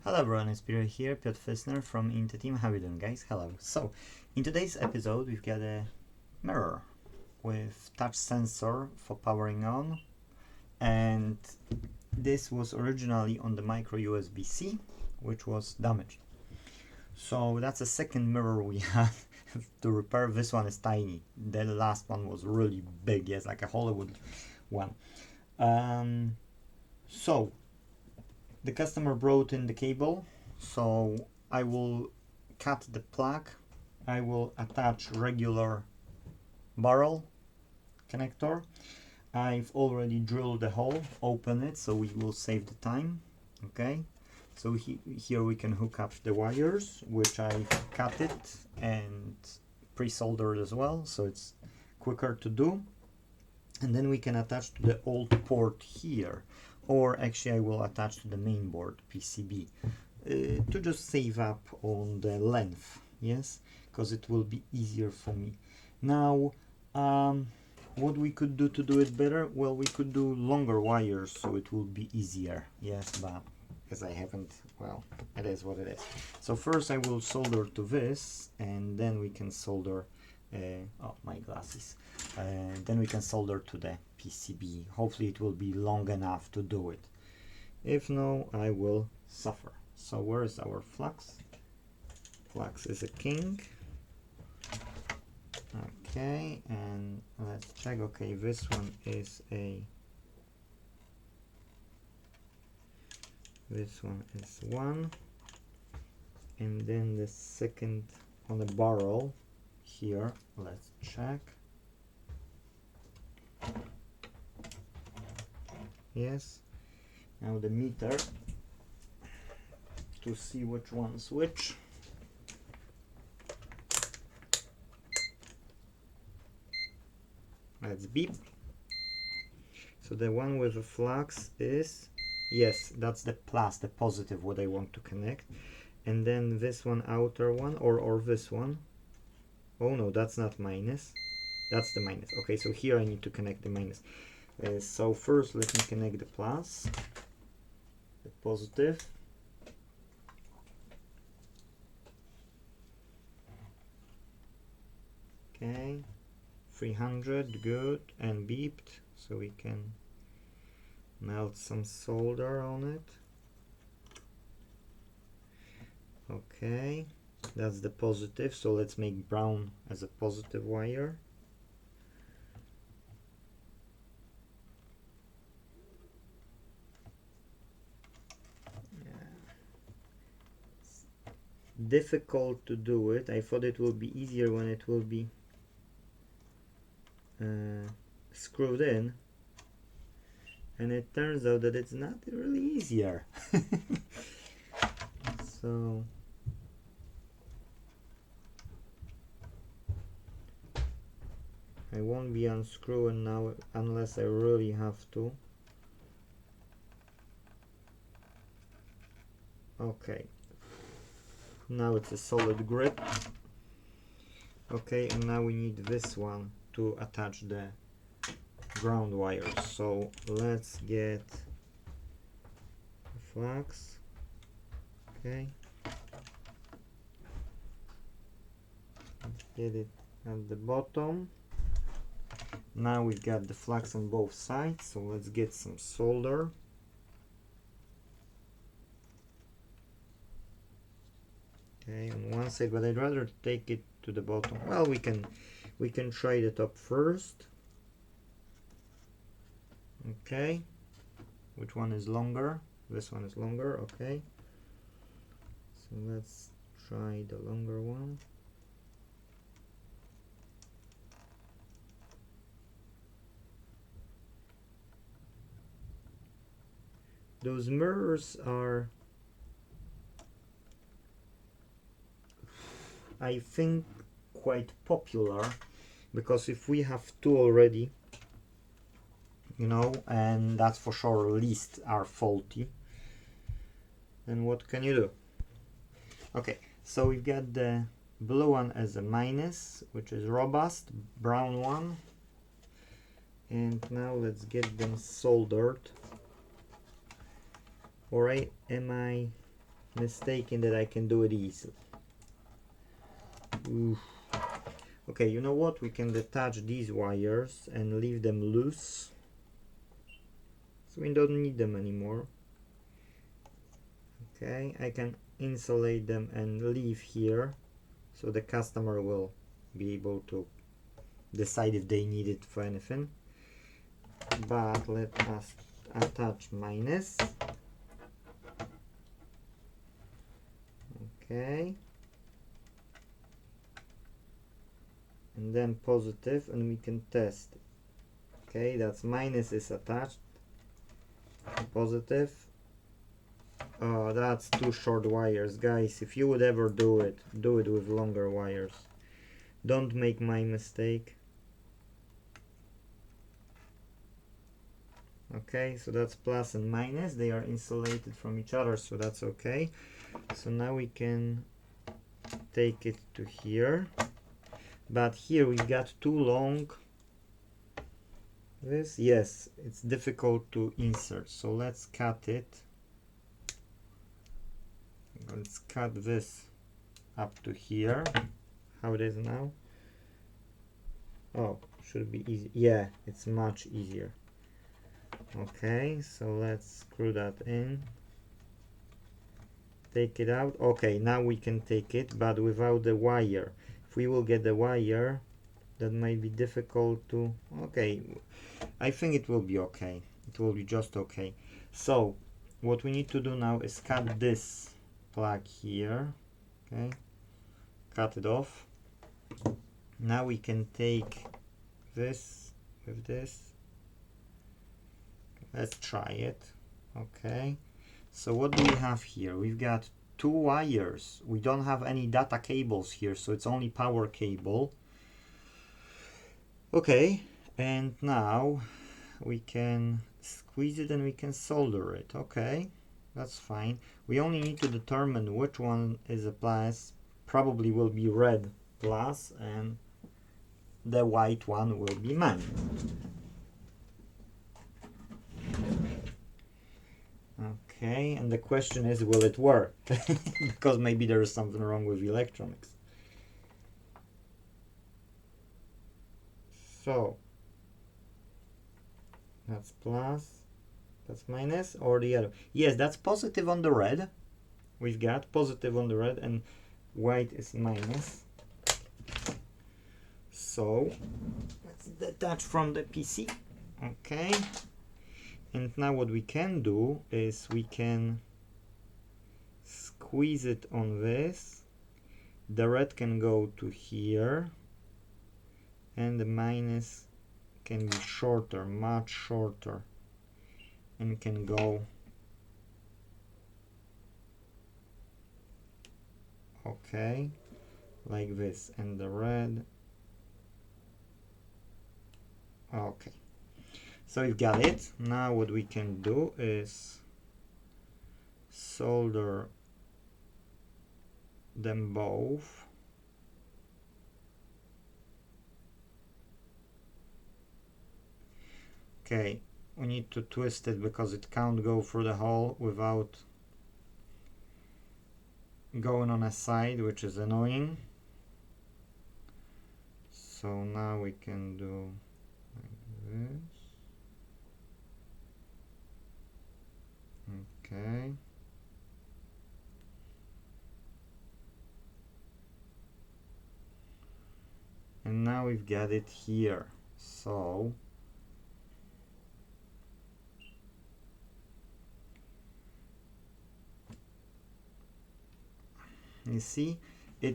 Hello everyone, it's Peter here, Piotr Fissner from Inte.Team. How are you doing, guys? Hello. So, in today's episode we've got a mirror with touch sensor for powering on, and this was originally on the micro USB-C, which was damaged. So that's a second mirror we have to repair. This one is tiny. The last one was really big, yes, like a Hollywood one. So the customer brought in the cable, so I will cut the plug. I will attach regular barrel connector. I've already drilled the hole, open it, so we will save the time. Okay, so here we can hook up the wires, which I cut it and pre-soldered as well, so it's quicker to do. And then we can attach to the old port here, or actually I will attach to the main board PCB to just save up on the length, yes, because it will be easier for me. Now what we could do to do it better, well, we could do longer wires so it will be easier, yes, but because I haven't, well, it is what it is. So first I will solder to this, and then we can solder oh, my glasses. Then we can solder to the PCB. Hopefully it will be long enough to do it. If no, I will suffer. So where is our flux? Flux is a king. Okay, and let's check. Okay, this one is a, this one is 1, and then the second on the barrel here, let's check. Yes, now the meter to see which one's which. Let's beep. So the one with the flux is, yes, that's the plus, the positive, what I want to connect. And then this one, outer one, or this one. Oh no, that's not minus, that's the minus. Okay, so here I need to connect the minus. So first let me connect the plus, the positive. Okay, 300, good, and beeped, so we can melt some solder on it. Okay, that's the positive, so let's make brown as a positive wire. Difficult to do it. I thought it will be easier when it will be screwed in, and it turns out that it's not really easier. So I won't be unscrewing now unless I really have to. Okay, now it's a solid grip. Okay, and now we need this one to attach the ground wires. So let's get the flux. Okay, let's get it at the bottom. Now we've got the flux on both sides, so let's get some solder. Okay, on one side, but I'd rather take it to the bottom. Well, we can try the top first. Okay, which one is longer? This one is longer. Okay, so let's try the longer one. Those mirrors are, I think, quite popular, because if we have two already, you know, and that's for sure at least are faulty, then what can you do? Okay, so we've got the blue one as a minus, which is robust, brown one, and now let's get them soldered. Or am I mistaken that I can do it easily. Oof. Okay, you know what? We can detach these wires and leave them loose. So we don't need them anymore. Okay, I can insulate them and leave here so the customer will be able to decide if they need it for anything. But let us attach minus. Okay, and then positive, and we can test it. Okay, that's minus is attached, positive. Oh, that's too short wires, guys. If you would ever do it with longer wires. Don't make my mistake. Okay, so that's plus and minus. They are insulated from each other, so that's okay. So now we can take it to here. But here we got too long. This, yes, it's difficult to insert. So let's cut it. Let's cut this up to here. How it is now? Oh, should be easy. Yeah, it's much easier. Okay, so let's screw that in. Take it out. Okay, now we can take it, but without the wire. If we will get the wire, that might be difficult to... Okay, I think it will be okay. It will be just okay. So, what we need to do now is cut this plug here. Okay, cut it off. Now we can take this with this. Let's try it. Okay, so what do we have here? We've got two wires. We don't have any data cables here, so it's only power cable. Okay, and now we can squeeze it and we can solder it. Okay, that's fine. We only need to determine which one is a plus. Probably will be red plus, and the white one will be minus. Okay, and the question is, will it work? Because maybe there is something wrong with electronics. So that's plus, that's minus, or the other. Yes, that's positive on the red. We've got positive on the red, and white is minus. So let's detach from the PC. Okay, and now what we can do is we can squeeze it on this. The red can go to here, and the minus can be shorter, much shorter, and can go okay, like this, and the red. Okay, so we've got it. Now what we can do is solder them both. Okay, we need to twist it because it can't go through the hole without going on a side, which is annoying. So now we can do like this. Okay. And now we've got it here. So you see,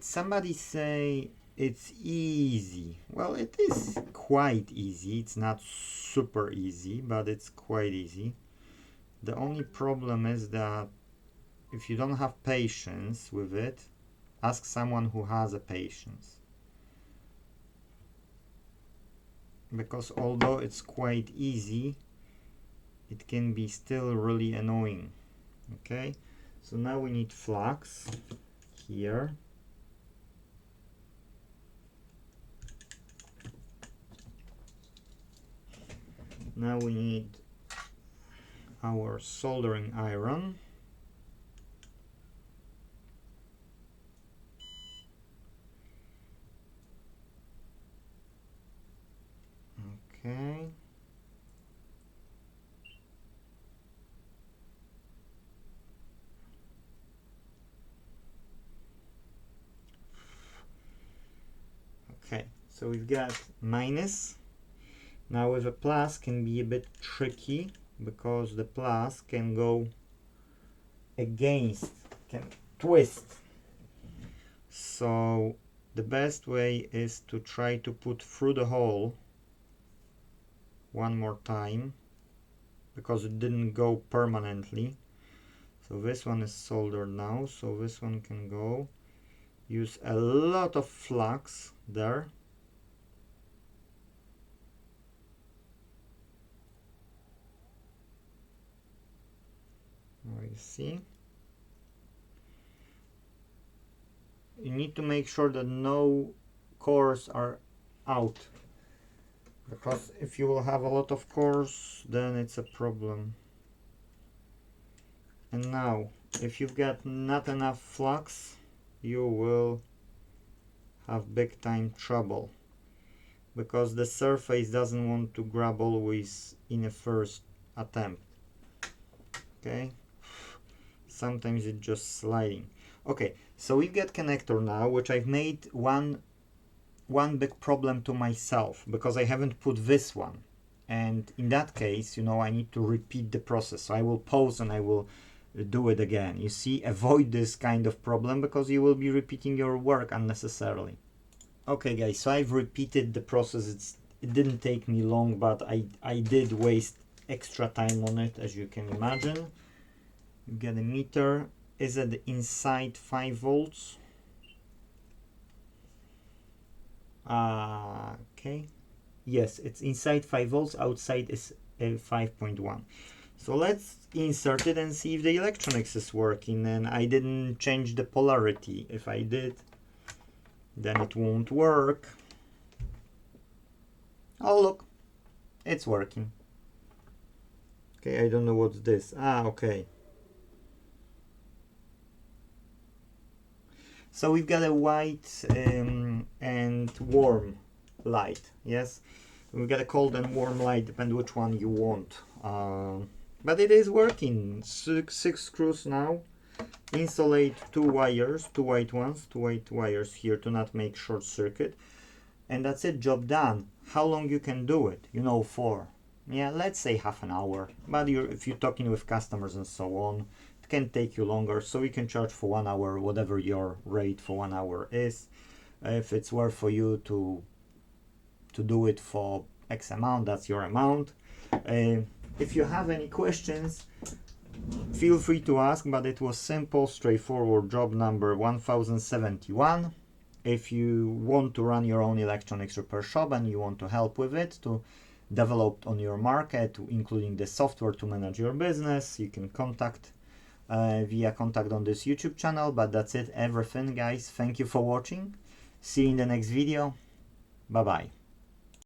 somebody say it's easy. Well, it is quite easy. It's not super easy, but it's quite easy. The only problem is that if you don't have patience with it, ask someone who has a patience. Because although it's quite easy, it can be still really annoying. Okay, so now we need flux here. Now we need our soldering iron. So we've got minus. Now with a plus can be a bit tricky because the plus can go against, can twist. So the best way is to try to put through the hole one more time because it didn't go permanently. So this one is soldered now, so this one can go. Use a lot of flux there. Now you see. You need to make sure that no cores are out, because if you will have a lot of cores, then it's a problem. And now, if you've got not enough flux, you will have big time trouble, because the surface doesn't want to grab always in a first attempt. Okay, sometimes it's just sliding. Okay, so we've got connector now, which I've made one big problem to myself because I haven't put this one, and in that case, you know, I need to repeat the process. So I will pause and I will do it again. You see, avoid this kind of problem because you will be repeating your work unnecessarily. Okay guys, so I've repeated the process. It didn't take me long, but I did waste extra time on it, as you can imagine. You get a meter. Is it inside 5 volts? Okay. Yes, it's inside 5 volts, outside is 5.1. So let's insert it and see if the electronics is working. And I didn't change the polarity. If I did, then it won't work. Oh look, it's working. Okay, I don't know what's this. Okay. So we've got a white and warm light, yes? We've got a cold and warm light, depend which one you want. But it is working. Six screws now. Insulate 2 wires, 2 white ones, 2 white wires here to not make short circuit. And that's it, job done. How long you can do it? You know, for, yeah, let's say half an hour. But if you're talking with customers and so on, it can take you longer. So you can charge for 1 hour, whatever your rate for 1 hour is. If it's worth for you to do it for X amount, that's your amount. If you have any questions, feel free to ask, but it was simple, straightforward job number 1071. If you want to run your own electronics repair shop and you want to help with it, to develop on your market, including the software to manage your business, you can contact via contact on this YouTube channel. But that's it, everything guys. Thank you for watching. See you in the next video. Bye bye.